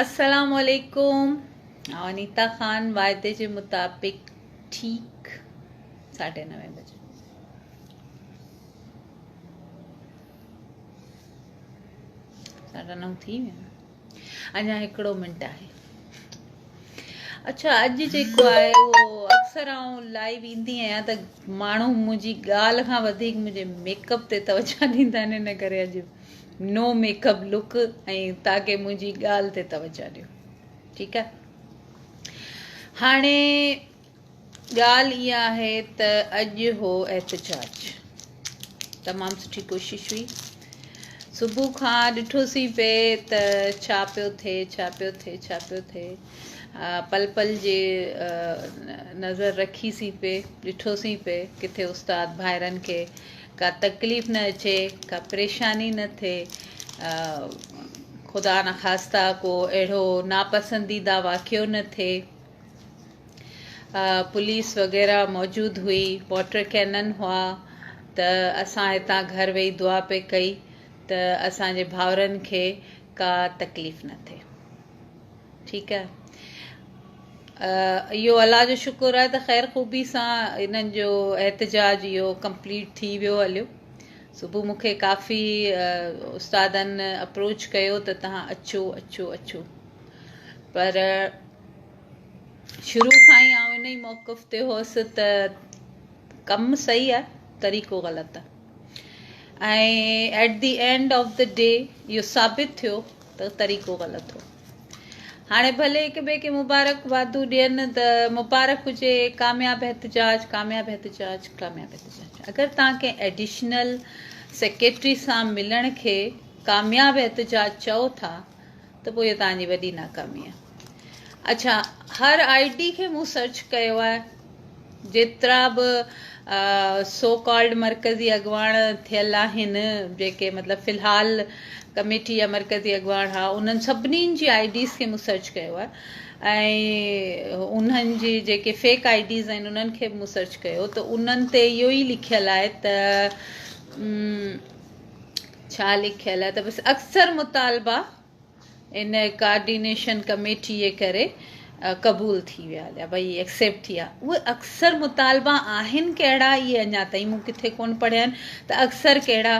अस्सलाम वालेकुम। अनीता खान वायदे के मुताबिक ठीक 9:30 बजे। 9:30 थी विया, अञा हिकिड़ो मिंट आहे। अच्छा, अॼु जेको आहे उहो अक्सर आउं लाइव ईंदी आहियां त माण्हू मुंहिंजी ॻाल्हि खां वधीक मुंहिंजे मेकअप ते तवजो ॾींदा आहिनि, इन करे अॼु नो मेकअप लुक ऐं ताकी मुंहिंजी ॻाल्हि ते तवजो ॾियो। ठीकु आहे, हाणे ॻाल्हि इहा आहे त अॼु हो एहतजाज, तमामु सुठी कोशिशि हुई। सुबुह खां ॾिठोसीं पिए त छा पियो थिए, पल पल जे नज़र रखीसीं पिए, ॾिठोसीं पिए किथे उस्ताद भाइरनि खे का तकलीफ़ न अचे, का परेशानी न थिए, ख़ुदा न ख़ास्ता को अहिड़ो नापसंदीदा वाक़ियो न थिए। पुलिस वग़ैरह मौजूदु हुई, वाटर कैनन हुआ, त असां हितां घर वेही दुआ पे कई त असांजे भाउरनि खे का तकलीफ़ न थिए। ठीकु आहे, इहो अलाह जो शुक्र आहे त ख़ैर ख़ूबी सां इन्हनि जो एहतजाज इहो कंप्लीट थी वियो हलियो। सुबुह मूंखे काफ़ी उस्तादनि अप्रोच कयो त तव्हां अचो, पर शुरू खां ई आउं इन ई मौक़िफ़ ते हुअसि त कमु सही आहे, तरीक़ो ग़लति आहे, ऐं at the end of the day इहो साबित थियो त तरीक़ो ग़लति हो। हाणे भले हिक ॿिए खे मुबारकबादूं ॾियनि त मुबारक हुजे, कामयाबु एहतजाज। अगरि तव्हां कंहिं एडिशनल सेक्रेटरी सां मिलण खे कामयाबु एहतजाज चओ था त पोइ इहो तव्हांजी वॾी नाकामी आहे। अच्छा, हर ID खे मूं सर्च कयो आहे, जेतिरा बि सो कॉल्ड मरकज़ी अॻुवाण थियल आहिनि, जेके मतिलबु फ़िलहाल कमेटी या मरकज़ी अॻुवाण हा, उन्हनि सभिनीनि जी IDs खे मूं सर्च कयो आहे, ऐं उन्हनि जी जेके फेक IDs आहिनि उन्हनि खे मूं सर्च कयो त उन्हनि ते इहो ई लिखियलु आहे त छा लिखियलु आहे त बसि अक्सर मुतालबा इन कोऑर्डिनेशन कमेटी जे करे क़बूल थी विया, भई एक्सेप्ट थी विया। उहे अक्सर मुतालबा आहिनि कहिड़ा, इहे अञा ताईं मूं किथे कोन पढ़िया आहिनि त अक्सर कहिड़ा।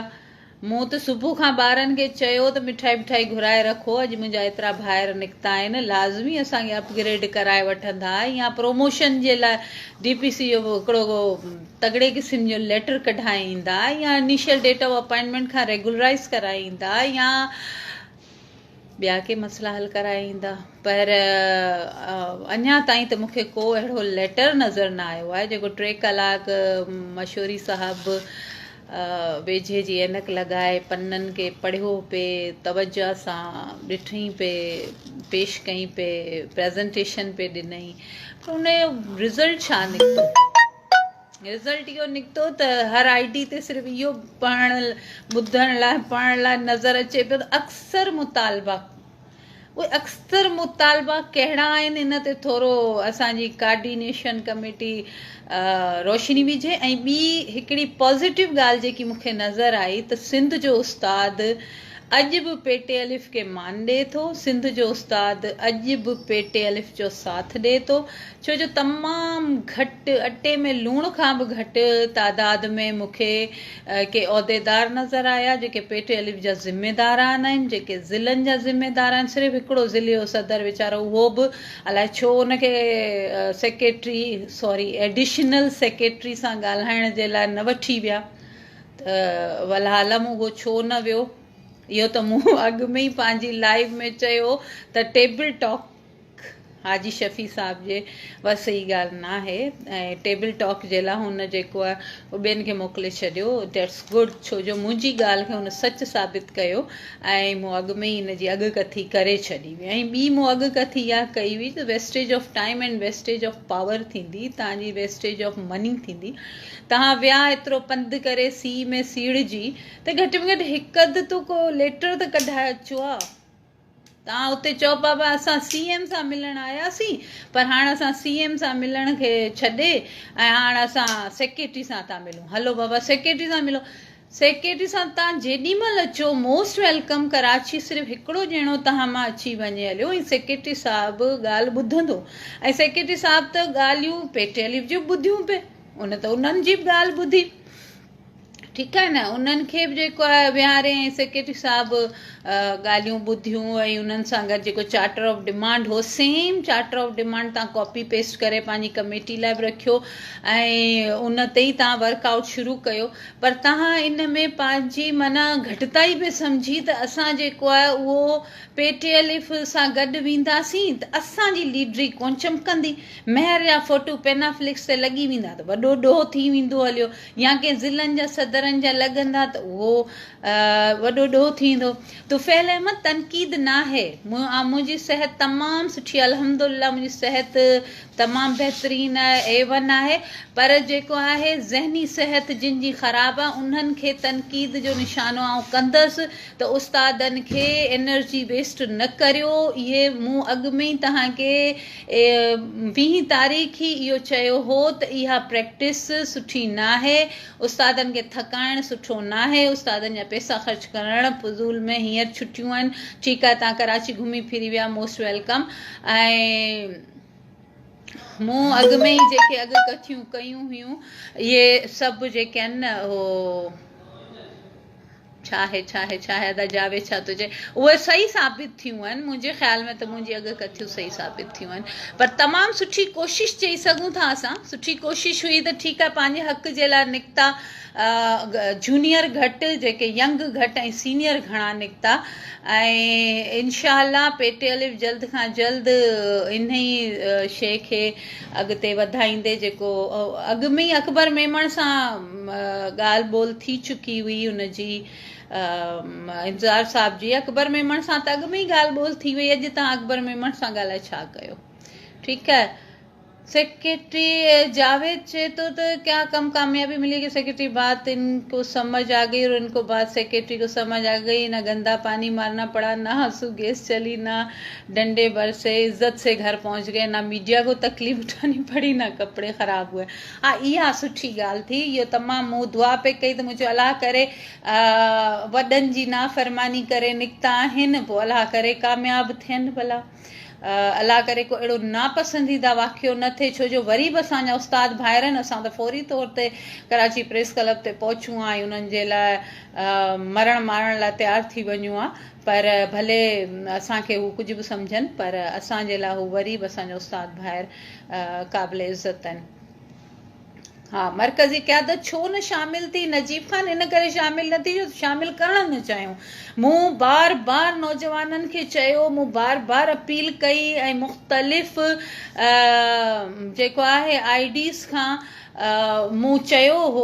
मूं त सुबुह खां ॿारनि खे चयो त मिठाई घुराए रखो, अॼु मुंहिंजा एतिरा ॿाहिरि निकिता आहिनि, लाज़मी असांखे अपग्रेड कराए वठंदा, या प्रमोशन जे लाइ DPC जो हिकिड़ो तगड़े क़िस्म जो लेटर कढाए ईंदा, या इनिशियल डेट ऑफ अपॉइंटमेंट खां रेगुलराइज़ कराए ईंदा, या ॿिया के मसइला हल कराए ईंदा। पर अञा ताईं त मूंखे को अहिड़ो लेटर नज़र न आयो आहे जेको 3 कलाक मशहूरी साहिबु वेझे जी ऐनक लॻाए पन्ननि खे पढ़ियो पिए, तवजह सां ॾिठई पिए, पेश कई पिए, प्रेज़ेंटेशन पे ॾिनई, पर उन जो रिज़ल्ट छा निकितो? रिज़ल्ट इहो निकितो त हर ID ते सिर्फ़ु इहो ॿुधण लाइ पढ़ण लाइ नज़र अचे पियो त अक्सर मुतालबा। उहे अक्सर मुतालबा कहिड़ा आहिनि, इन ते थोरो असांजी कोऑर्डिनेशन कमेटी रोशनी विझे। ऐं ॿी हिकिड़ी पॉज़िटिव ॻाल्हि जेकी मूंखे नज़र आई त सिंध जो उस्ताद अॼु बि पेटे अलिफ़ खे मान ॾिए थो, सिंध जो उस्ताद अॼु बि पेटे अलिफ़ जो साथ ॾिए थो, छो जो तमामु घटि, अटे में लूण खां बि घटि तादाद में मूंखे के उहिदेदार नज़र आया जेके पेटे अलिफ़ जा ज़िम्मेदारान आहिनि, जेके ज़िलनि जा ज़िम्मेदार आहिनि। सिर्फ़ु हिकिड़ो ज़िले जो सदर वीचारो, उहो बि अलाए छो उनखे एडिशनल सेक्रेटरी सां ॻाल्हाइण जे लाइ न वठी विया, त वलहालम उहो छो न वियो। इहो त मूं अॻु में ई पंहिंजी लाइव में चयो त टेबल टॉक हाजी शफ़ी साहब जे बसि ई ॻाल्हि न आहे, ऐं टेबल टॉक जे लाइ हुन जेको आहे उहो ॿियनि खे मोकिले छॾियो। डेट्स गुड, छो जो मुंहिंजी ॻाल्हि खे हुन सच साबित कयो, ऐं मूं अॻु में ई हिन जी अॻकथी करे छॾी हुई। ऐं ॿी मूं अॻकथी इहा कई हुई त wastage of time and wastage of power थींदी, तव्हांजी वेस्टेज ऑफ मनी थींदी। तव्हां विया एतिरो पंधु करे सीउ में सीड़जी त घटि में घटि हिकु अधु तो को लेटर त कढाए अचो आहे। तव्हां उते चओ बाबा असां CM सां मिलण आयासीं, पर हाणे असां CM सां मिलण खे छॾे ऐं हाणे असां सेक्रेटरी सां था मिलूं। हलो बाबा सेक्रेटरी सां मिलो, सेक्रेटरी साहब तव्हां जेॾी महिल अचो मोस्ट वेलकम कराची सिर्फ़ु हिकिड़ो ॼणो तव्हां मां अची वञे हलियो ऐं सेक्रेटरी साहिबु ॻाल्हि ॿुधंदो ऐं सेक्रेटरी साहिब त ॻाल्हियूं पेटेलियूं जूं ॿुधियूं पिए उन त उन्हनि जी बि ॻाल्हि ॿुधी ठीकु आहे न उन्हनि खे बि जेको आहे विहारे ऐं सेक्रेटरी साहिबु ॻाल्हियूं ॿुधियूं ऐं उन्हनि सां गॾु जेको चार्टर ऑफ डिमांड हो सेम चार्टर ऑफ डिमांड तव्हां कॉपी पेस्ट करे पंहिंजी कमेटी लाइ बि रखियो ऐं उन ते ई तव्हां वर्कआउट शुरू कयो पर तव्हां इन में पंहिंजी माना घटिताई बि सम्झी त असां जेको आहे उहो पेटीएलिफ सां गॾु वेंदासीं त असांजी लीडरी कोन चमकंदी महर जा फ़ोटो पेनाफ्लिक्स ते लॻी वेंदा त वॾो ॾोह थी वेंदो हलियो या कंहिं ज़िलनि जा सदरनि जा लॻंदा त उहो वॾो ॾोह थींदो तुफ़ैल अहमद तनक़ीद न आहे मुंहिंजी सिहत तमामु सुठी अल्हम्दुलिल्लाह मुंहिंजी सिहत तमामु बहितरीनु आहे A1 आहे पर जेको आहे ज़हनी सिहत जिन जी ख़राबु आहे उन्हनि खे तनक़ीद जो निशानो आउं कंदसि त उस्तादनि खे एनर्जी वेस्ट न करियो इहे मूं अॻु में ई तव्हांखे 20 तारीख़ ई इहो चयो हो त इहा प्रैक्टिस सुठी न आहे उस्तादनि खे थकाइण सुठो न आहे उस्तादनि जा पैसा ख़र्च करणु फज़ूल में हींअर छुटियूं आहिनि ठीकु आहे तव्हां कराची घुमी फिरी विया मोस्ट वेलकम ऐं मूं अॻु में ई जेके अॻकथियूं कयूं हुयूं इहे सभु जेके आहिनि न उहो छा आहे अदा जावेद छा थो चए उहे सही साबित थियूं आहिनि मुंहिंजे ख़्याल में त मुंहिंजी अॻकथियूं सही साबित थियूं आहिनि पर तमामु सुठी कोशिशि चई सघूं था असां सुठी कोशिशि हुई त ठीकु आहे पंहिंजे हक़ जे लाइ निकिता जूनियर घटि जेके यंग घटि ऐं सीनियर घणा निकिता ऐं इनशा अल्लाह पेटीएलिफ जल्द खां जल्द इन ई शइ खे अॻिते वधाईंदे जेको अॻु में ई अकबर मेमण सां ॻाल्हि ॿोल थी चुकी हुई उनजी इंतज़ार साहिब जी अकबर मेमण सां त अॻु में ई ॻाल्हि ॿोल थी वई अॼु तव्हां अकबर मेमण सां ॻाल्हाए छा कयो ठीकु है सेक्रेटरी जावेद चए तो क्या कम कामयाबी मिली कि सेक्रेटरी बात इनको समझ आ गई और इनको बात सेक्रेटरी को समझ आ गई ना गंदा पानी मारना पड़ा ना आंसू गैस चली ना डंडे बरसे इज्जत से घर पहुंच गए ना मीडिया को तकलीफ उठानी पड़ी ना कपड़े ख़राब हुए हाँ इहा सुठी ॻाल्हि थी इहो तमामु मूं दुआ पे कई त मुंहिंजो अलाह करे वॾनि जी नाफ़रमानी करे निकिता आहिनि पोइ अलाह करे कामयाबु थियनि भला अलाह करे को अहिड़ो नापसंदीदा वाक़ियो न थिए छो जो वरी बि असांजा उस्ताद भाइर आहिनि असां त फौरी तौर ते कराची प्रेस क्लब ते पहुचूं ऐं उन्हनि जे लाइ मरण मारण लाइ तयारु थी वञूं पर भले असांखे हू कुझु बि सम्झनि पर असांजे लाइ हू वरी बि असांजा उस्ताद भाइर क़ाबिल इज़त आहिनि हाँ मरकज़ी क़यादत छो न शामिल थी नजीब ख़ान इन करे शामिल न थी जो शामिल करणु न चाहियूं मूं बार बार नौजवाननि खे चयो मूं बार बार अपील कई ऐं मुख़्तलिफ़ जेको आहे आईडीज़ खां मूं चयो हो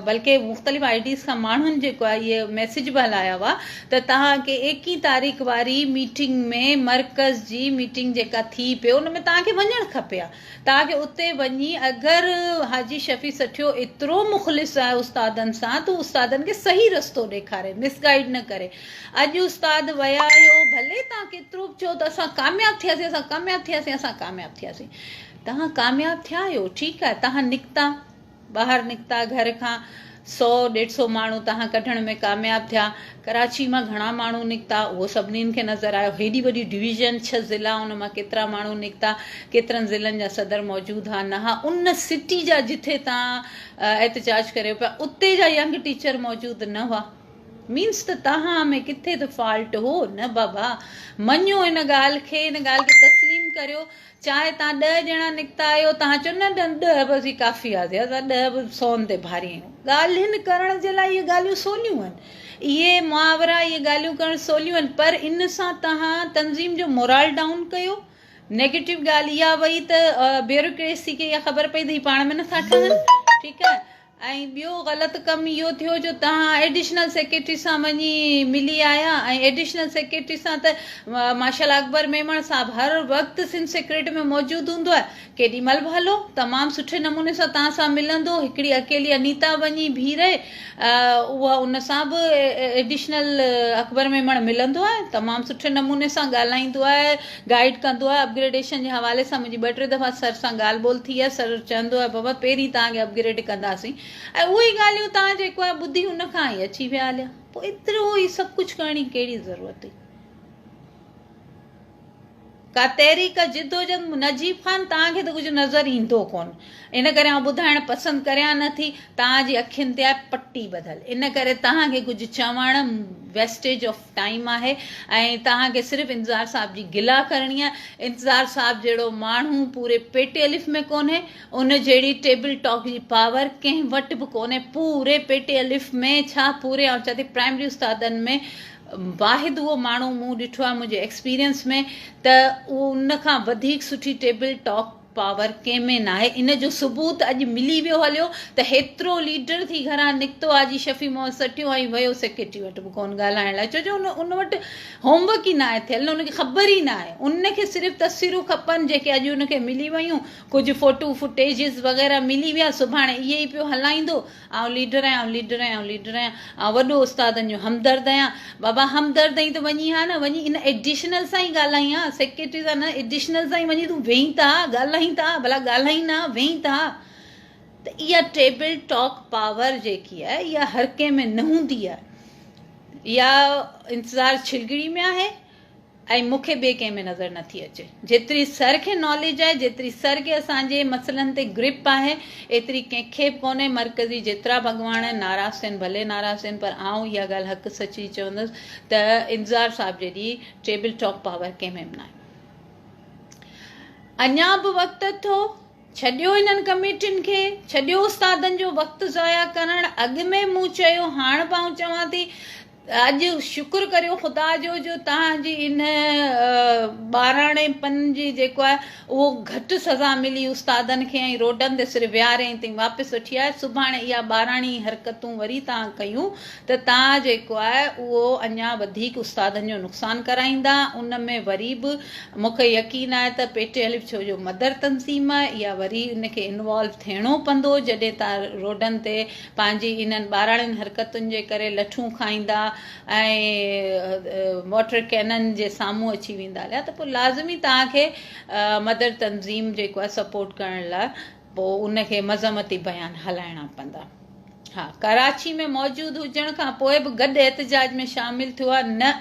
बल्कि मुख़्तलिफ़ आईडीज़ खां माण्हुनि जेको आहे इहे मैसेज बि हलाया हुआ त तव्हांखे 21 तारीख़ वारी मीटिंग में मर्कज़ जी मीटिंग जेका थी पियो उन में तव्हांखे वञणु खपे तव्हांखे उते वञी अगरि हाजी शफ़ी सठियो एतिरो मुख़लिस आहे उस्तादनि सां त उस्तादनि खे सही रस्तो ॾेखारे मिसगाइड न करे अॼु उस्ताद विया आहियो भले तव्हां केतिरो बि चओ त असां कामयाबु थियासीं तव्हां कामयाबु थिया आहियो ठीकु आहे तव्हां निकिता ॿाहिरि निकिता घर खां 100-150 माण्हू तव्हां कढण में कामयाबु थिया कराची मां घणा माण्हू निकिता उहो सभिनीनि खे नज़र आयो हेॾी वॾी डिवीज़न 6 ज़िला उन मां केतिरा माण्हू निकिता केतिरनि ज़िलनि जा सदर मौजूदु हुआ न हा उन सिटी जा जिथे तव्हां एहतजाज करियो पिया उते जा यंग टीचर मौजूदु न हुआ मीन्स त तव्हां में किथे त फॉल्ट हो न बाबा मञो इन ॻाल्हि खे तस्लीम करियो चाहे तव्हां 10 ॼणा निकिता आहियो तव्हां चओ न 10 बि काफ़ी आहे असां 10 बि 100 ते भारी आहियूं ॻाल्हियुनि करण जे लाइ इहे ॻाल्हियूं सवलियूं आहिनि इहे मुहावरा इहे ॻाल्हियूं करणु सवलियूं आहिनि पर इन सां तव्हां तंज़ीम जो मोराल डाउन कयो नेगेटिव ॻाल्हि इहा वई त ब्यूरोक्रेसी खे इहा ख़बर पई त हीअ पाण में नथा ठहनि ठीकु आहे ऐं ॿियो ग़लति कमु इहो थियो जो तव्हां एडिशनल सेक्रेटरी सां वञी मिली आया ऐं एडिशनल सेक्रेटरी सां त माशाल्लाह अकबर मेमण साहिबु हर वक़्तु सिंध सेक्रेट में मौजूदु हूंदो आहे केॾी महिल बि हलो तमामु सुठे नमूने सां तव्हां सां मिलंदो हिकिड़ी अकेली अनीता वञी बीह रहे उहा उन सां बि एडिशनल अकबर मेमण मिलंदो आहे तमामु सुठे नमूने सां ॻाल्हाईंदो आहे गाइड कंदो आहे अपग्रेडेशन जे हवाले सां मुंहिंजी 2-3 दफ़ा सर सां ॻाल्हि ॿोल थी आहे सर चवंदो आहे बाबा पहिरीं तव्हांखे अपग्रेड कंदासीं ऐं उहे ॻाल्हियूं तव्हां जेको आहे ॿुधी उन खां ई अची विया हलिया पोइ एतिरो ई सभु कुझु करण जी कहिड़ी ज़रूरत हुई का तहरीक जिदोजहद नजीब ख़ान तव्हांखे त कुझु नज़र ईंदो कोन इन करे आउं ॿुधाइणु पसंदि करियां नथी तव्हांजी अखियुनि ते आहे पटी ॿधल इन करे तव्हांखे कुझु चवणु वेस्टेज ऑफ टाइम आहे ऐं तव्हांखे सिर्फ़ु इंतज़ार साहिब जी गिला करणी आहे इंतज़ार साहिब जहिड़ो माण्हू पूरे पेटे अलिफ़ में कोन्हे उन जहिड़ी टेबल टॉक जी पावर कंहिं वटि बि कोन्हे पूरे पेटे अलिफ़ में छा पूरे आउं चवां थी प्राइमरी उस्तादनि में वाहिद उहो माण्हू मूं ॾिठो आहे मुंहिंजे एक्सपीरियंस में त उन खां वधीक सुठी टेबल टॉक पावर कंहिंमें न आहे इन जो सबूत अॼु मिली वियो हलियो त हेतिरो लीडर थी घरां निकितो आहे जी शफ़ी मोहम्मद सटियो ऐं वियो सेक्रेटरी वटि बि कोन ॻाल्हाइण लाइ छो जो उन वटि होमवर्क ई न आहे थियल उनखे ख़बर ई न आहे उनखे सिर्फ़ु तस्वीरूं खपनि जेके अॼु उनखे मिली वियूं कुझु फोटू फुटेजिस वग़ैरह मिली विया सुभाणे इहे ई पियो हलाईंदो आउं लीडर आहियां आउं लीडर आहियां आउं लीडर आहियां वॾो उस्तादनि जो हमदर्द आहियां बाबा हमदर्द ई त वञी हा न वञी इन एडिशनल सां ई ॻाल्हाई आहे सेक्रेटरी सां न एडिशनल सां ई वञी तूं वेही था ॻाल्हाई था भला ॻाल्हाई न वेही था त इहा टेबल टॉक पावर जेकी आहे इहा हर कंहिं में न हूंदी आहे इहा इंतज़ार छिलगड़ी में आहे ऐं मूंखे ॿिए कंहिं में नज़र नथी अचे जेतिरी सर खे नॉलेज आहे जेतिरी सर खे असांजे मसइलनि ते ग्रिप आहे एतिरी कंहिंखे बि कोन्हे मर्कज़ी जेतिरा भॻवान नाराज़ थियनि भले नाराज़ थियनि पर आउं इहा ॻाल्हि हक़ सची चवंदसि त इंतज़ार साहिब जहिड़ी टेबल टॉक पावर कंहिं में बि न आहे अञा बि वक़्तु थो छॾियो हिननि कमेटियुनि खे छॾियो उस्तादनि जो वक़्तु ज़ाया करणु अॻु में मूं चयो हाणे बि आउं चवां थी अॼु शुक्र करियो ख़ुदा जो तव्हांजी इन ॿाराणेपन जी जेको आहे उहो घटि सज़ा मिली उस्तादनि खे ऐं रोडनि ते सिर्फ़ु विहारियईं अथई वापसि वठी आया सुभाणे इहा ॿाराणी हरकतूं वरी तव्हां कयूं त तव्हां जेको आहे उहो अञा वधीक उस्तादनि जो नुक़सानु कराईंदा उन में वरी बि मूंखे यकीन आहे त पेटे अलिफ़ छो जो मदर तनज़ीम आहे इहा वरी इनखे इन्वॉल्व थियणो पवंदो जॾहिं तव्हां रोडनि ते पंहिंजी इन्हनि ॿाराणियुनि हरकतुनि जे करे लठूं खाईंदा ऐं वॉटर कैनन जे साम्हूं अची वेंदा हलिया त पोइ लाज़मी तव्हांखे मदर तनज़ीम जेको आहे सपोर्ट करण लाइ पोइ उनखे मज़मती बयान हलाइणा पवंदा हा कराची में मौजूदु हुजण खां पोइ बि गॾु एहतजाज में शामिलु थियो आहे न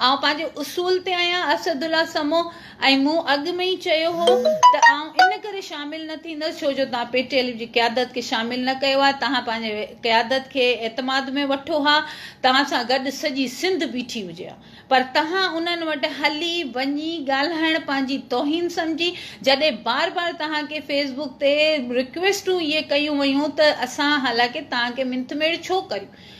आउं पंहिंजे उसूल ते आहियां असदुल्ला समो ऐं मूं अॻु में ई चयो हो त आउं इन करे शामिलु न थींदसि छो जो तव्हां पेटे अलिफ़ जी क़यादत खे शामिलु न कयो आहे तव्हां पंहिंजे क़यादत खे एतमाद में वठो हा तव्हां सां गॾु सॼी सिंध बीठी हुजे हा पर तव्हां उन्हनि वटि हली वञी ॻाल्हाइण पंहिंजी तौहीन सम्झी जॾहिं बार बार तव्हांखे फेसबुक ते रिक्वेस्टूं इहे कयूं वयूं त असां हालांकि तव्हांखे मिंथमेड़ छो करियूं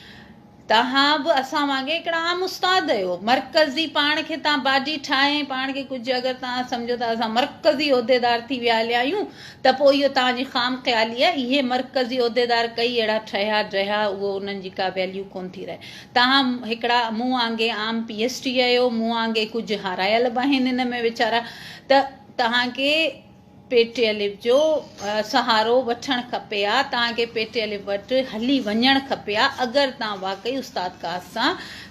तव्हां बि असां वांगुरु हिकिड़ा आम उस्ताद आहियो मर्कज़ी पाण खे तव्हां बाडी ठाहे पाण खे कुझु अगरि तव्हां सम्झो था असां मर्कज़ी उहिदेदार थी विया हलिया आहियूं त पोइ इहो तव्हांजी ख़ाम ख़्याली आहे इहे मर्कज़ी उहिदेदार कई अहिड़ा ठहिया रहिया उहो उन्हनि जी का वैल्यू कोन थी रहे तव्हां हिकिड़ा मूं वांगुरु आम PhD आहियो मूं वांगुरु कुझु हारायल बि आहिनि हिन में वीचारा त तव्हांखे पेटे अलिफ़ जो सहारो वठणु खपे हा तव्हांखे पेटे अलिफ़ वटि हली वञणु खपे हा अगरि तव्हां वाक़ई उस्ताद कास सां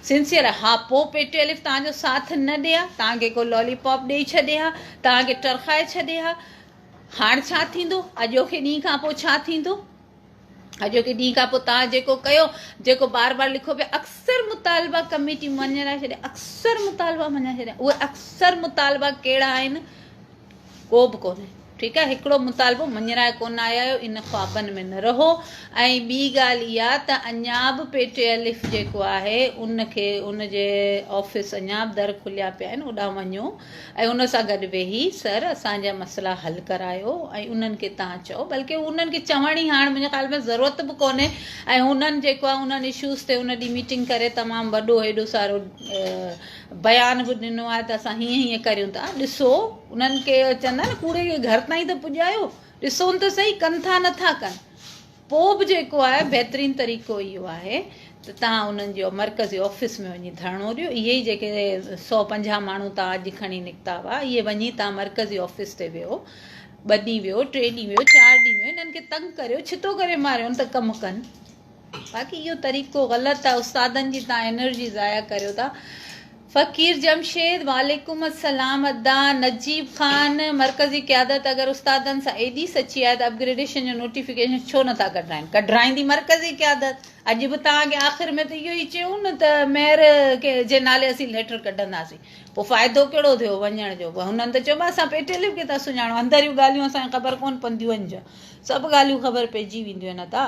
सिंसियर हा पोइ पेटे अलिफ़ तव्हांजो साथ न ॾे हा तव्हांखे को लॉलीपॉप ॾेई छॾे हा तव्हांखे टरखाए छॾे हा हाणे छा थींदो अॼोके ॾींहं खां पोइ छा थींदो अॼोके ॾींहं खां पोइ तव्हां जेको कयो जेको बार बार लिखो पिया अक्सर मुतालबा कमेटी मञाए छॾिया अक्सर मुतालबा मञाए छॾिया उहे अक्सर मुतालबा कहिड़ा आहिनि को बि कोन्हे ठीकु आहे हिकिड़ो मुतालबो मञराए कोन आया आहियो इन ख्वाबनि में न रहो ऐं ॿी ॻाल्हि इहा त अञा बि पेटे अलिफ़ जेको आहे उनखे उनजे ऑफिस अञा बि दर खुलिया पिया आहिनि होॾां वञो ऐं उन सां गॾु वेही सर असांजा मसइला हल करायो ऐं उन्हनि खे तव्हां चओ बल्कि उन्हनि खे चवण ई हाणे मुंहिंजे ख़्याल में ज़रूरत बि कोन्हे ऐं हुननि जेको आहे उन्हनि इशूज़ ते उन ॾींहुं मीटिंग करे तमामु वॾो हेॾो सारो बयान बि ॾिनो आहे त असां हीअं हीअं करियूं था ॾिसो उन्हनि खे चवंदा न कूड़े खे घर ताईं त पुॼायो ॾिसो त सही कनि था नथा कनि पोइ बि जेको आहे बहितरीनु तरीक़ो इहो आहे त तव्हां उन्हनि जो मर्कज़ी ऑफिस में वञी धरणो ॾियो इहे ई जेके 150 माण्हू तव्हां अॼु खणी निकिता हुआ इहे वञी तव्हां मर्कज़ी ऑफिस ते वियो 2 ॾींहं वियो 3 ॾींहं वियो 4 ॾींहं वियो इन्हनि खे तंग करियो छितो करे मारियो त कमु कनि बाक़ी इहो तरीक़ो ग़लति आहे उस्तादनि जी तव्हां एनर्जी ज़ाया करियो था फ़कीर जमशेद वालेकुम अस्सलाम अदा नजीब ख़ान मरकज़ी क़यादत अगर उस्तादनि सां एॾी सची आहे त अपग्रेडेशन जो नोटिफिकेशन छो नथा कढाइनि कढाईंदी मरकज़ी क़यादत अॼु बि तव्हांखे आख़िर में त इहो ई चयूं न त मेयर के जे नाले असीं लेटर कढंदासीं पोइ फ़ाइदो कहिड़ो थियो वञण जो हुननि त चयो असां पेटेलिव खे था सुञाणो अंदरियूं ॻाल्हियूं असांखे ख़बर कोन पवंदियूं आहिनि छा सभु ॻाल्हियूं ख़बर पइजी वेंदियूं आहिनि अदा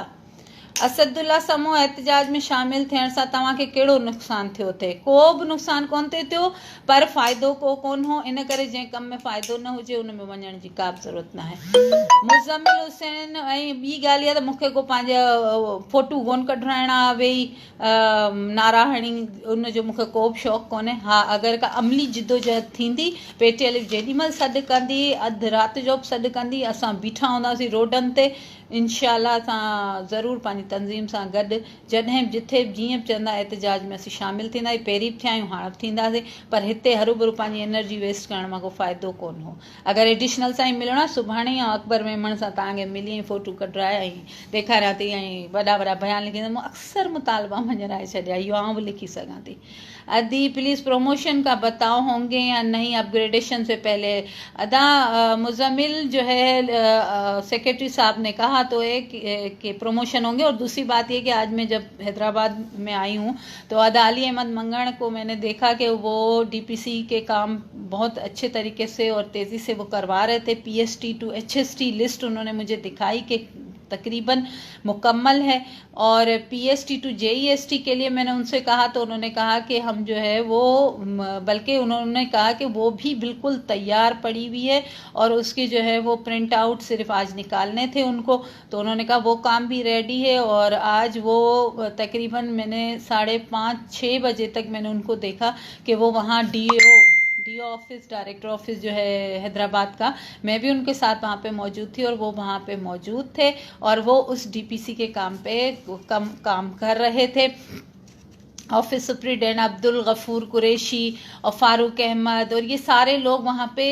असदुल्ला समूह एहतजाज में शामिल थियण सां तव्हांखे कहिड़ो नुक़सानु थियो थिए को बि नुक़सानु कोन थिए थियो पर फ़ाइदो को कोन हो इन करे जंहिं कम में फ़ाइदो न हुजे उन में वञण जी का बि ज़रूरत न आहे मुज़म्मिल हुसैन ऐं ॿी ॻाल्हि आहे त मूंखे को पंहिंजा फ़ोटू कोन कढाइणा वेही नारा हणी उनजो मूंखे को बि शौक़ु कोन्हे हा अगरि का अमली जिदोजहद थींदी पेटीएल जेॾीमहिल सॾु कंदी अधु राति जो बि सॾु कंदी असां बीठा हूंदासीं रोडनि ते इंशाअल्लाह असां ज़रूरु पंहिंजी तंज़ीम सां गॾु जॾहिं जिथे जीअं बि चवंदा एहतजाज में असीं शामिलु थींदासीं पहिरीं बि थिया आहियूं हाणे बि थींदासीं पर हिते हरू भरू पंहिंजी एनर्जी वेस्ट करण मां को फ़ाइदो कोन हो अगरि एडिशनल सां ई मिलणो आहे सुभाणे ई अकबर मेमण सां तव्हांखे मिली फ़ोटू कढाया ऐं ॾेखारियां थी ऐं वॾा वॾा बयान लिखी मूं अक्सर मुतालबा मंझराए छॾिया इहो आउं बि लिखी सघां थी अदी प्लीज़ प्रमोशन का बताओ होंगे या नहीं अपग्रेडेशन से पहले अदा मुज़म्मिल जो है सेक्रेटरी साहब ने कहा तो है कि प्रमोशन होंगे और दूसरी बात ये कि आज मैं जब हैदराबाद में आई हूँ तो अदा अली अहमद मंगण को मैंने देखा कि वो डीपीसी के काम बहुत अच्छे तरीके से और तेज़ी से वो करवा रहे थे पीएसटी टू एचएसटी लिस्ट उन्होंने मुझे दिखाई कि तकरीबन मुकम्मल है और पीएसटी टू जेईएसटी के लिए मैंने उनसे कहा तो उन्होंने कहा कि हम जो है वो बल्कि उन्होंने कहा कि वो भी बिल्कुल तैयार पड़ी हुई है और उसकी जो है वो प्रिंट आउट सिर्फ आज निकालने थे उनको तो उन्होंने कहा वो काम भी रेडी है और आज वो तकरीबन मैंने 5:30-6 बजे तक मैंने उनको देखा कि वो वहाँ डीओ ऑफिस डायरेक्टर ऑफिस जो है हैदराबाद का मैं भी उनके साथ वहाँ पे मौजूद थी और वो वहाँ पे मौजूद थे और वो उस डीपीसी के काम पे काम कर रहे थे ऑफिस सुप्रिटेंडेंट अब्दुल गफूर कुरैशी और फारूक अहमद और ये सारे लोग वहाँ पे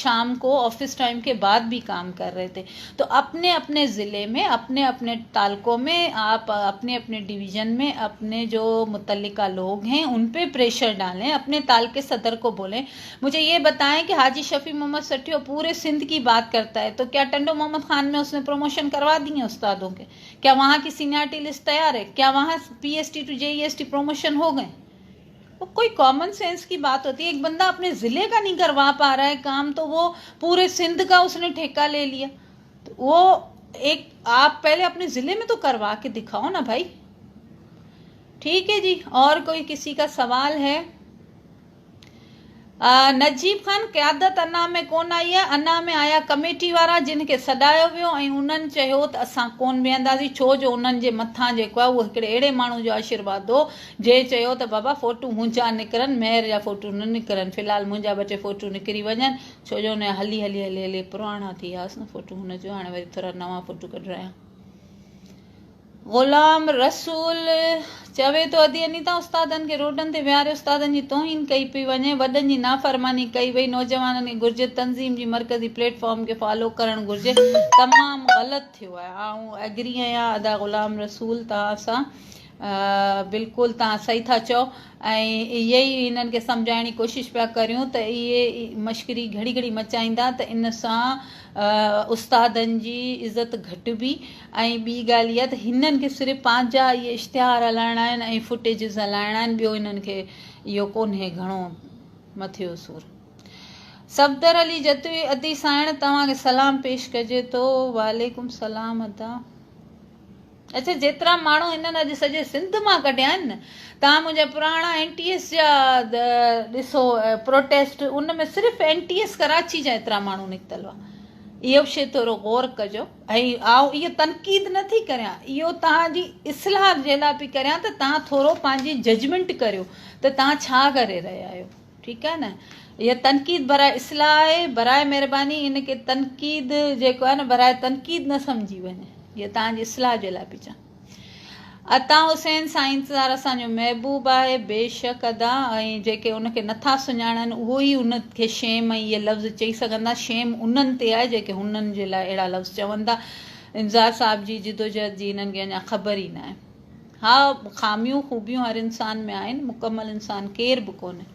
शाम को ऑफिस टाइम के बाद भी काम कर रहे थे तो अपने अपने ज़िले में अपने अपने तालकों में आप अपने अपने डिवीज़न में अपने जो मुतल्लिका लोग हैं उन पे प्रेशर डालें अपने ताल के सदर को बोलें मुझे ये बताएं कि हाजी शफी मोहम्मद सठियो पूरे सिंध की बात करता है तो क्या टंडो मोहम्मद खान में उसने प्रमोशन करवा दी है उस्तादों के क्या वहाँ की सीनियरिटी लिस्ट तैयार है क्या वहाँ पीएसटी टू जेईएसटी प्रमोशन हो गए वो कोई कॉमन सेंस की बात होती है एक बंदा अपने ज़िले का नहीं करवा पा रहा है काम तो वो पूरे सिंध का उसने ठेका ले लिया तो वो एक आप पहले अपने ज़िले में तो करवा के दिखाओ ना भाई ठीक है जी और कोई किसी का सवाल है नजीब खान क़यादत अना में कोन आई है अना में आया कमेटी वारा जिनखे सॾायो वियो ऐं उन्हनि चयो त असां कोन वेहंदासीं छो जो उन्हनि जे मथां जेको आहे उहो हिकिड़े अहिड़े माण्हू जो आशीर्वाद हो जंहिं चयो त बाबा फ़ोटू मुंहिंजा निकिरनि मेयर जा फ़ोटू न निकिरनि फ़िलहालु मुंहिंजा 2-3 फ़ोटू निकिरी वञनि छो जो हुन हली हली हली हली पुराणा थी वियासीं न फ़ोटू हुनजो हाणे वरी थोरा नवां फ़ोटू कढायां ग़ुलाम रसूल चवे तो अदी अनीता उस्तादनि खे रोडनि ते विहारे उस्तादनि जी तौहीन कई पई वञे वॾनि जी नाफ़रमानी कई वई नौजवाननि खे घुर्जे तंज़ीम जी मरकज़ी प्लेटफॉर्म खे फॉलो करणु घुर्जे तमामु ग़लति थियो आहे ऐं एग्री आहियां अदा ग़ुलाम रसूल तव्हां सां बिल्कुलु तव्हां सही था चओ ऐं इहे ई हिननि खे सम्झाइण जी कोशिशि पिया करियूं त इहे मश्करी घड़ी घड़ी मचाईंदा त इन सां उस्तादनि जी इज़त घटिबी ऐं ॿी ॻाल्हि इहा त हिननि खे सिर्फ़ु पंहिंजा इहे इश्तिहार हलाइणा आहिनि ऐं फुटेजिस हलाइणा आहिनि ॿियो हिननि खे इहो कोन्हे घणो मथियो सूर सफ़दर अली जतवी अदी साइण तव्हांखे सलाम पेश कजे थो वालेकुम सलाम अदा अच्छा जेतिरा माण्हू हिननि अॼु सॼे सिंध मां कढिया आहिनि न तव्हां मुंहिंजा पुराणा NTS जा ॾिसो प्रोटेस्ट उन में सिर्फ़ु NTS कराची जा एतिरा माण्हू निकितल हुआ इहो बि शइ थोरो गौर कजो ऐं आउं इहो तनक़ीद नथी करियां इहो तव्हांजी इस्लाह जे लाइ पई करियां त तव्हां थोरो पंहिंजी जजमेंट करियो त तव्हां छा करे रहिया आहियो ठीकु आहे न इहा तनक़ीद बराए इस्लाह आहे बराए महिरबानी इनखे तनक़ीद जेको आहे न बराए तनक़ीद न सम्झी वञे इहा तव्हांजी इस्लाह जे लाइ पई चवां अता हुसैन साईंसदार असांजो महबूब आहे बेशक अदा ऐं जेके उनखे नथा सुञाणनि उहो ई उनखे शेम ऐं इहे लफ़्ज़ चई सघंदा शेम उन्हनि ते आहे जेके हुननि जे लाइ अहिड़ा लफ़्ज़ चवनि था इंज़ार साहिब जी जिदोजहद जी हिननि खे अञा ख़बर ई न आहे हा ख़ामियूं ख़ूबियूं हर इंसान में आहिनि मुकमल इंसान केर बि कोन्हे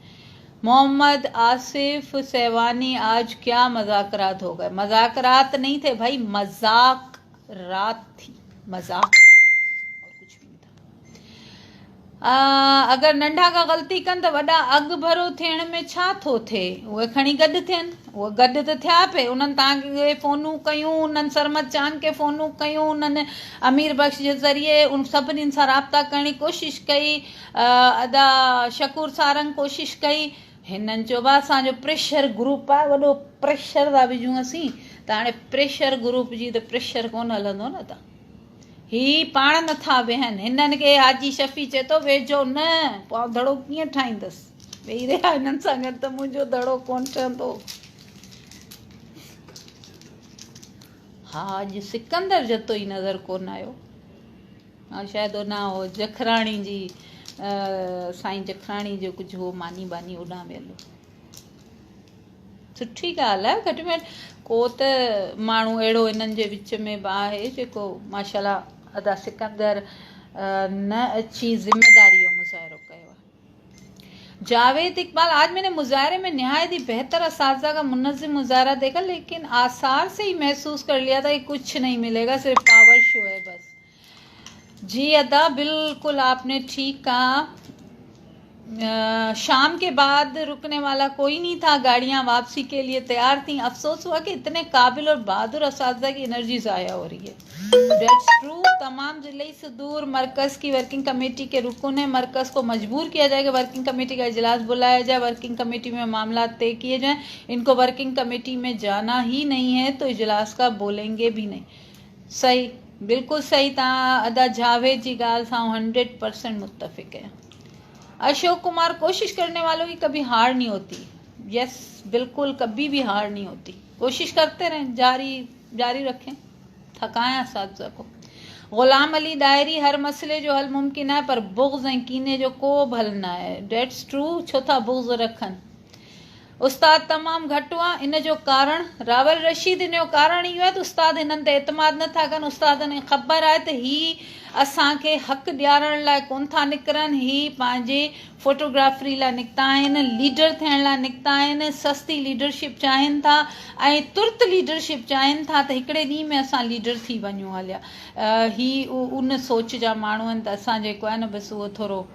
मोहम्मद आसिफ सहवानी, आज क्या मजाकरात हो गए? मजाकरात नहीं थे भाई, मजाक रात थी, मजाक और कुछ भी नहीं था। अगर नंढा का गलती कन तो वॾा अॻु भरो थियण में छा थो थिए? उहे खणी गॾु थियनि, उहे गॾु त थिया पे, उन्हनि तव्हांखे फ़ोनूं कयूं, उन्हनि सरमत चांद खे फ़ोनूं कयूं, उन्हनि अमीर बख़्श जे ज़रिए उन सभिनीनि सां राब्ता करण जी कोशिशि कई, अदा शकूर सारंग कोशिशि कई। हिननि चयो बा असांजो प्रेशर ग्रुप आहे, वॾो प्रेशर था विझूं असीं, त हाणे प्रेशर ग्रुप जी त प्रेशर कोन हलंदो न। त ही पाण नथा वेहनि, हिननि खे हाजी शफ़ी चए थो वेझो न, पोइ दड़ो कीअं ठाहींदसि? वेही रहिया हिननि सां गॾु त मुंहिंजो दड़ो कोन ठहंदो। हा, अॼु सिकंदर जतो ई नज़र कोन आयो, शायदि न हो जखराणी जी, साईं जखराणी जो कुझु हो मानी बानी ओॾां वियल। सुठी ॻाल्हि आहे, घटि में घटि को त माण्हू अहिड़ो इन्हनि जे विच में बि आहे जेको माशाल्लाह अदा सिकंदर न अची ज़िम्मेदारी जो मुज़ाहिरो कयो आहे। जावेद इकबाल, आज मैंने मुजाहरे में नहायत ही बेहतर असातिज़ा का मुनज़्ज़म मुजाहरा देखा, लेकिन आसार से ही महसूस कर लिया था कि कुछ नहीं मिलेगा, सिर्फ पावर शो है बस। जी अदा, बिल्कुल आपने ठीक कहा। शाम के बाद रुकने वाला कोई नहीं था, गाड़ियां वापसी के लिए तैयार थीं। अफसोस हुआ कि इतने काबिल और बहादुर असातिज़ा की एनर्जी ज़ाया हो रही है। That's true. तमाम ज़िले से दूर मरकज़ की वर्किंग कमेटी के रुकन ने मरकज़ को मजबूर किया जाए कि वर्किंग कमेटी का इजलास बुलाया जाए, वर्किंग कमेटी में मामला तय किए जाएं। इनको वर्किंग कमेटी में जाना ही नहीं है तो इजलास का बोलेंगे भी नहीं। सही, बिल्कुल सही। तव्हां अदा जावेद जी ॻाल्हि सां 100% मुत्तफ़िक़ है। अशोक कुमार, कोशिश करने वालों की कभी हार नहीं होती। यस, बिल्कुल, कभी भी हार नहीं होती। कोशिश करते रहें, जारी रखें, थकाएं असातिज़ा को। गुलाम अली डायरी, हर मसले जो हल मुमकिन है पर बुग़्ज़ ऐं कीने जो को बि हल न आहे। That's true. छो था बुग़्ज़ रखनि? उस्ताद तमामु घटि हुआ, इन जो कारण रावल रशीद, इन जो कारण इहो आहे त उस्ताद हिननि ते एतमाद नथा कनि। उस्तादनि खे ख़बर आहे त ही असांखे हक़ु ॾियारण लाइ कोन था निकिरनि, ही पंहिंजे फोटोग्राफरी लाइ निकिता आहिनि, लीडर थियण लाइ निकिता आहिनि, सस्ती लीडरशिप चाहिनि था ऐं तुर्त लीडरशिप चाहिनि था त हिकिड़े ॾींहं में असां लीडर थी वञूं हलिया। ही उन सोच जा माण्हू आहिनि, त असां जेको आहे न बसि उहो थोरो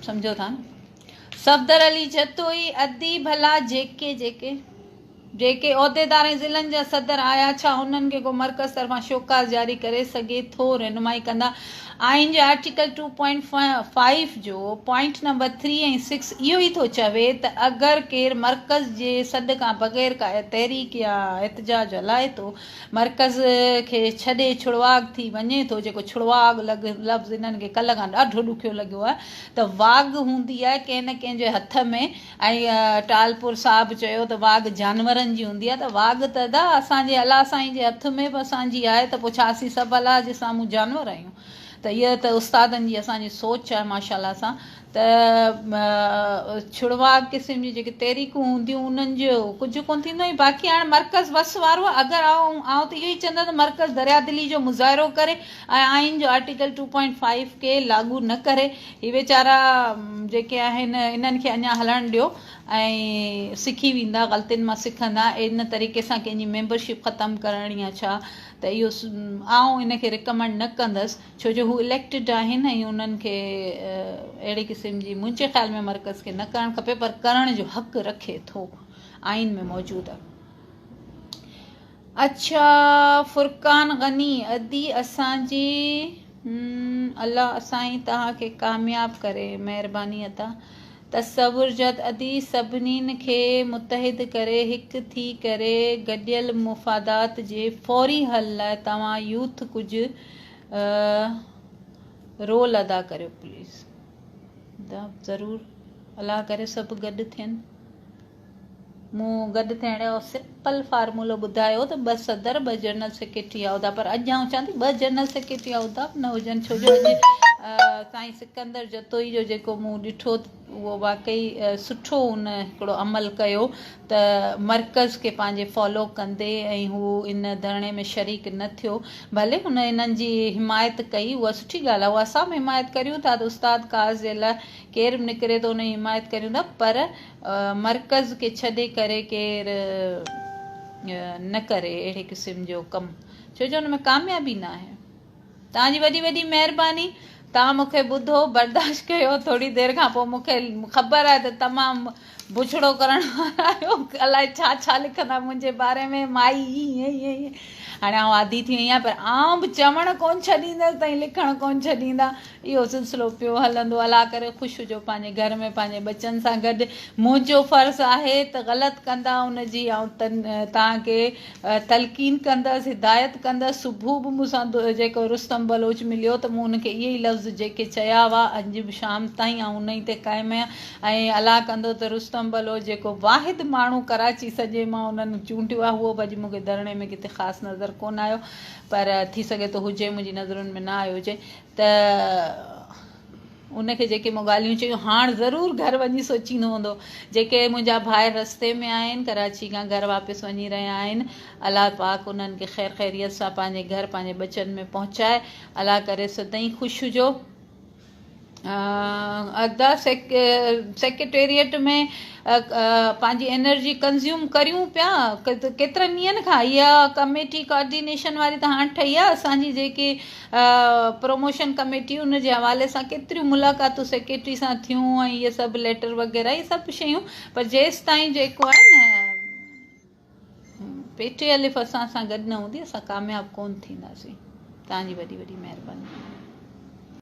सम्झो था न। सफ़दर अली जतोई, अदी भला जेके उहिदेदार ऐं ज़िलनि जा सदर आया, छा हुननि खे को मर्कज़ तरफ़ां शोकाज़ जारी करे सघे थो? रहनुमाई कंदा। आइन जे आर्टिकल 2.5 जो पॉइंट नंबर 3 ऐं 6 इहो ई थो चवे त अगरि केरु मर्कज़ जे सॾ खां बग़ैर का तहरीक या एहतजाज हलाए थो, मर्कज़ खे छॾे छुड़वाग थी वञे थो, जेको छुड़वाग लफ़्ज़ इन्हनि खे कल्ह खां ॾाढो ॾुखियो लॻियो आहे, त वाघ हूंदी आहे कंहिं न कंहिं जे हथ में। ऐं टालपुर साहिबु चयो त वाघ जानवरनि जी हूंदी आहे, त वाघ त अदा असांजे अलाह साईं जे हथ में बि असांजी आहे, त पोइ छा असीं सभु अलाह जे साम्हूं जानवर आहियूं? त इहा त उस्तादनि जी असांजी सोच आहे माशाल्लाह सां। त छुड़वाग क़िस्म जी जेके तहरीकूं हूंदियूं उन्हनि जो कुझु कोन थींदो। ऐं बाक़ी हाणे मर्कज़ वस वारो आहे। अगरि आउं त इहो ई चवंदा त मर्कज़ दरिया दिली जो मुज़ाहिरो करे ऐं आइन जो आर्टिकल 2.5 खे लागू न करे। ही वीचारा जेके आहिनि इन्हनि खे अञा हलणु ॾियो ऐं सिखी वेंदा, ग़लतियुनि मां सिखंदा। इन तरीक़े सां कंहिंजी मेंबरशिप ख़तमु करणी आहे छा, त इहो आउं इनखे रिकमेंड न कंदसि, छो जो हू इलेक्टेड आहिनि ऐं उन्हनि खे अहिड़े क़िस्म जी मुंहिंजे ख़्याल में मर्कज़ खे न करणु खपे, पर करण जो हक़ु रखे थो, आइन में मौजूदु आहे। अच्छा, फुरकान गनी, अदी असांजी अल्लाह असां तव्हांखे कामयाबु करे, महिरबानी अदा। तसवुर जद अदी सभिनीनि खे मुतहिद करे हिकु थी करे गॾियल मुफ़ादात जे फौरी हल लाइ तव्हां यूथ कुझु रोल अदा करियो प्लीज़। ज़रूरु, अलाह करे सभु गॾु थियनि। मूं गॾु थियण जो सिर्फ़ु सिंपल फार्मूलो ॿुधायो त 2 सदर 2 जनरल सेक्रेटरी उहिदा, पर अॼु आउं चवां थी 2 जनरल सेक्रेटरी उहिदा न हुजनि, छो जो अॼु साईं सिकंदर जतोई जो जेको मूं ॾिठो उहो वाक़ई सुठो उन हिकिड़ो अमल कयो त मर्कज़ खे पंहिंजे फॉलो कंदे ऐं हू इन धरणे में शरीक न थियो। भले हुन इन्हनि जी हिमायत कई, उहा सुठी ॻाल्हि आहे, उहा असां बि हिमायत करियूं था त उस्ताद काज़ जे लाइ केरु बि निकिरे थो उन जी हिमायत करियूं था, पर मर्कज़ खे छॾे करे केरु न करे अहिड़े क़िस्म जो कमु, छो जो हुन में कामयाबी न आहे। तव्हांजी वॾी वॾी महिरबानी, तव्हां मूंखे ॿुधो बर्दाश्त कयो, थोरी देरि खां पोइ मूंखे ख़बर आहे त तमामु बुछड़ो करण वारा आहियो, अलाए छा छा लिखंदा मुंहिंजे बारे में, माई ईअं ईअं हाणे आउं आदी थी वई आहियां, पर आउं बि चवणु कोन छॾींदसि ताईं लिखणु कोन छॾींदा, इहो सिलसिलो पियो हलंदो। अला करे ख़ुशि हुजो पंहिंजे घर में पंहिंजे बचनि सां गॾु। मुंहिंजो फ़र्ज़ु आहे त ग़लति कंदा उनजी ऐं तव्हांखे तलक़ीन कंदसि, हिदायत कंदसि। सुबुह बि मूंसां जेको रुस्तम बलोच मिलियो त मूं उनखे इहे ई लफ़्ज़ जेके चया हुआ अॼु बि शाम ताईं ऐं उन ई ते क़ाइमु आहियां। ऐं अला कंदो त रुस्तम बलोच जेको वाहिद माण्हू कराची सॼे मां उन्हनि चूंडियो आहे, उहो बि अॼु मूंखे धरणे में किथे ख़ासि नज़र कोन आयो, पर थी सघे थो हुजे, मुंहिंजी नज़रुनि में न आयो हुजे। त उनखे जेके मूं ॻाल्हियूं चयूं हाणे ज़रूरु घर वञी सोचींदो हूंदो। जेके मुंहिंजा भाइ रस्ते में आहिनि, कराची खां घर वापसि वञी रहिया आहिनि, अलाह पाक उन्हनि खे ख़ैर ख़ैरियत सां पंहिंजे घर पंहिंजे बचनि में पहुचाए। अलाह करे सदाईं ख़ुशि हुजो। अॻिता सेक्रेटेरिएट में पंहिंजी एनर्जी कंज़्यूम करियूं पिया केतिरनि ॾींहंनि खां। इहा कमेटी कोऑर्डिनेशन वारी त हाणे ठही आहे, असांजी जेकी प्रमोशन कमेटी उन जे हवाले सां केतिरियूं मुलाक़ातूं सेक्रेटरी सां थियूं ऐं इहे सभु लेटर वग़ैरह इहे सभु शयूं, पर जेसि ताईं जेको आहे न पेटे अलिफ़ असां सां गॾु न हूंदी असां कामयाबु कोन थींदासीं। तव्हांजी वॾी वॾी महिरबानी।